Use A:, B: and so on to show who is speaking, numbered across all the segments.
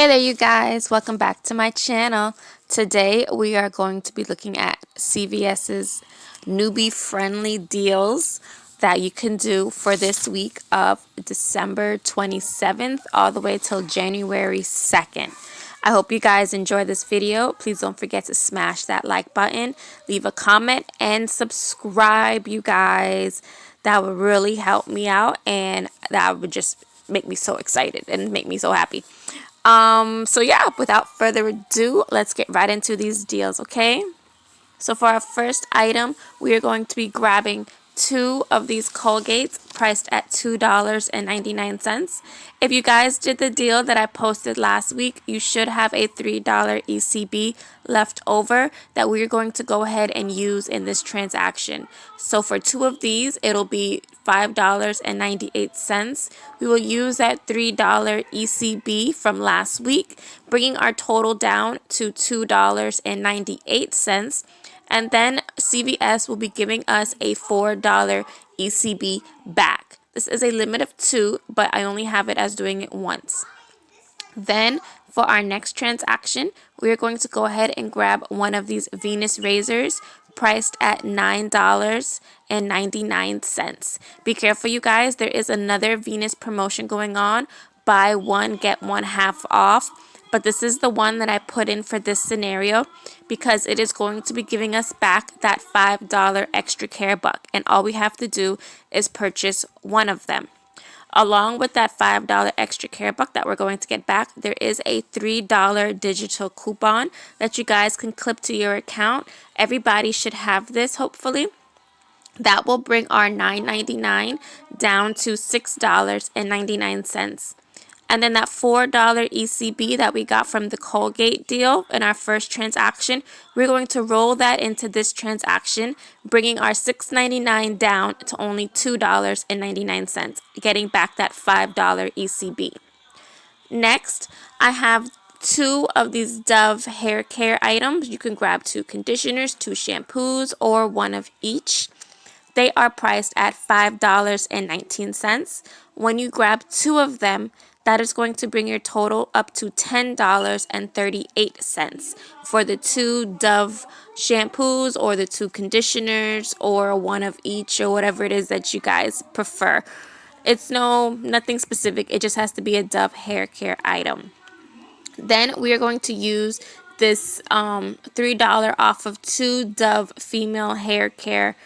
A: Hey there you guys, welcome back to my channel. Today we are going to be looking at CVS's newbie-friendly deals that you can do for this week of December 27th all the way till January 2nd. I hope you guys enjoy this video. Please don't forget to smash that like button, leave a comment, and subscribe, you guys. That would really help me out, and that would just make me so excited and make me so happy. So yeah, without further ado, let's get right into these deals, okay? So for our first item, we are going to be grabbing two of these Colgates priced at $2.99. If you guys did the deal that I posted last week, you should have a $3 ECB left over that we're going to go ahead and use in this transaction. So for two of these, it'll be $5.98. We will use that $3 ECB from last week, bringing our total down to $2.98. And then CVS will be giving us a $4 ECB back. This is a limit of 2, but I only have it as doing it once. Then for our next transaction, we are going to go ahead and grab one of these Venus razors priced at $9.99. Be careful, you guys. There is another Venus promotion going on. Buy one, get one half off. But this is the one that I put in for this scenario because it is going to be giving us back that $5 extra care buck. And all we have to do is purchase one of them. Along with that $5 extra care buck that we're going to get back, there is a $3 digital coupon that you guys can clip to your account. Everybody should have this, hopefully. That will bring our $9.99 down to $6.99. And then that $4 ECB that we got from the Colgate deal in our first transaction, we're going to roll that into this transaction, bringing our $6.99 down to only $2.99, getting back that $5 ECB. Next, I have two of these Dove hair care items. You can grab two conditioners, two shampoos, or one of each. They are priced at $5.19. When you grab two of them, that is going to bring your total up to $10.38 for the two Dove shampoos or the two conditioners or one of each or whatever it is that you guys prefer. It's nothing specific. It just has to be a Dove hair care item. Then we are going to use this $3 off of two Dove female hair care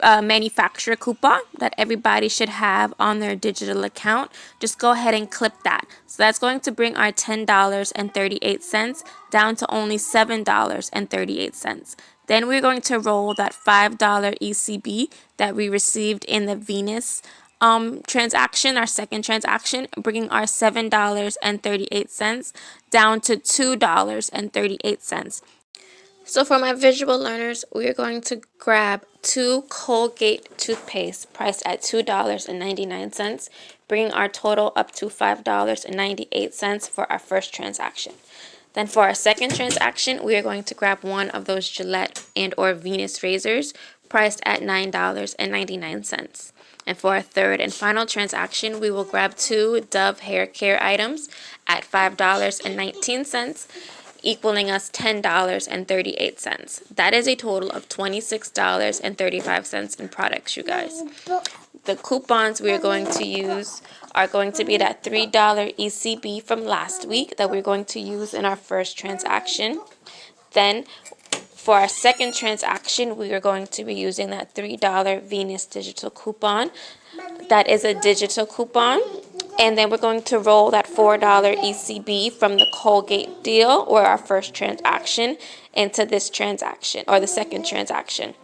A: manufacturer coupon that everybody should have on their digital account. Just go ahead and clip that. So that's going to bring our $10.38 down to only $7.38. Then we're going to roll that $5 ECB that we received in the Venus transaction, our second transaction, bringing our $7.38 down to $2.38. So for my visual learners, we are going to grab two Colgate toothpaste priced at $2.99, bringing our total up to $5.98 for our first transaction. Then for our second transaction, we are going to grab one of those Gillette and or Venus razors priced at $9.99. And for our third and final transaction, we will grab two Dove hair care items at $5.19. Equaling us $10.38. That is a total of $26.35 in products, you guys. The coupons we are going to use are going to be that $3 ECB from last week that we're going to use in our first transaction. Then for our second transaction, we are going to be using that $3 Venus digital coupon. That is a digital coupon. And then we're going to roll that $4 ECB from the Colgate deal or our first transaction into this transaction or the second transaction.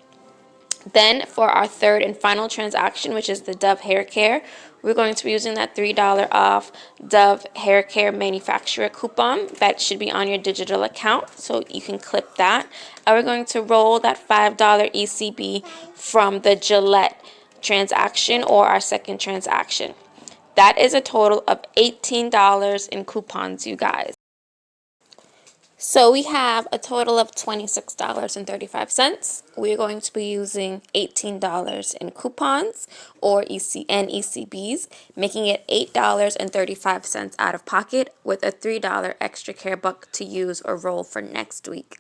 A: Then for our third and final transaction, which is the Dove hair care, we're going to be using that $3 off Dove hair care manufacturer coupon that should be on your digital account, so you can clip that. And we're going to roll that $5 ECB from the Gillette transaction or our second transaction. That is a total of $18 in coupons, you guys. So we have a total of $26.35. We're going to be using $18 in coupons or ECBs, making it $8.35 out of pocket with a $3 extra care buck to use or roll for next week.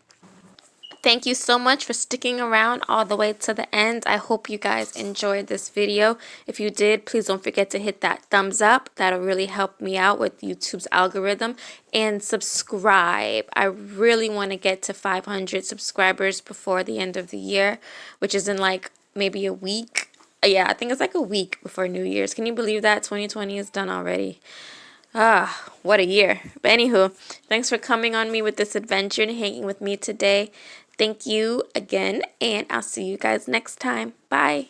A: Thank you so much for sticking around all the way to the end. I hope you guys enjoyed this video. If you did, please don't forget to hit that thumbs up. That'll really help me out with YouTube's algorithm. And subscribe. I really want to get to 500 subscribers before the end of the year, which is in like maybe a week. Yeah, I think it's like a week before New Year's. Can you believe that? 2020 is done already. Ah, what a year. But anywho, thanks for coming on me with this adventure and hanging with me today. Thank you again, and I'll see you guys next time. Bye.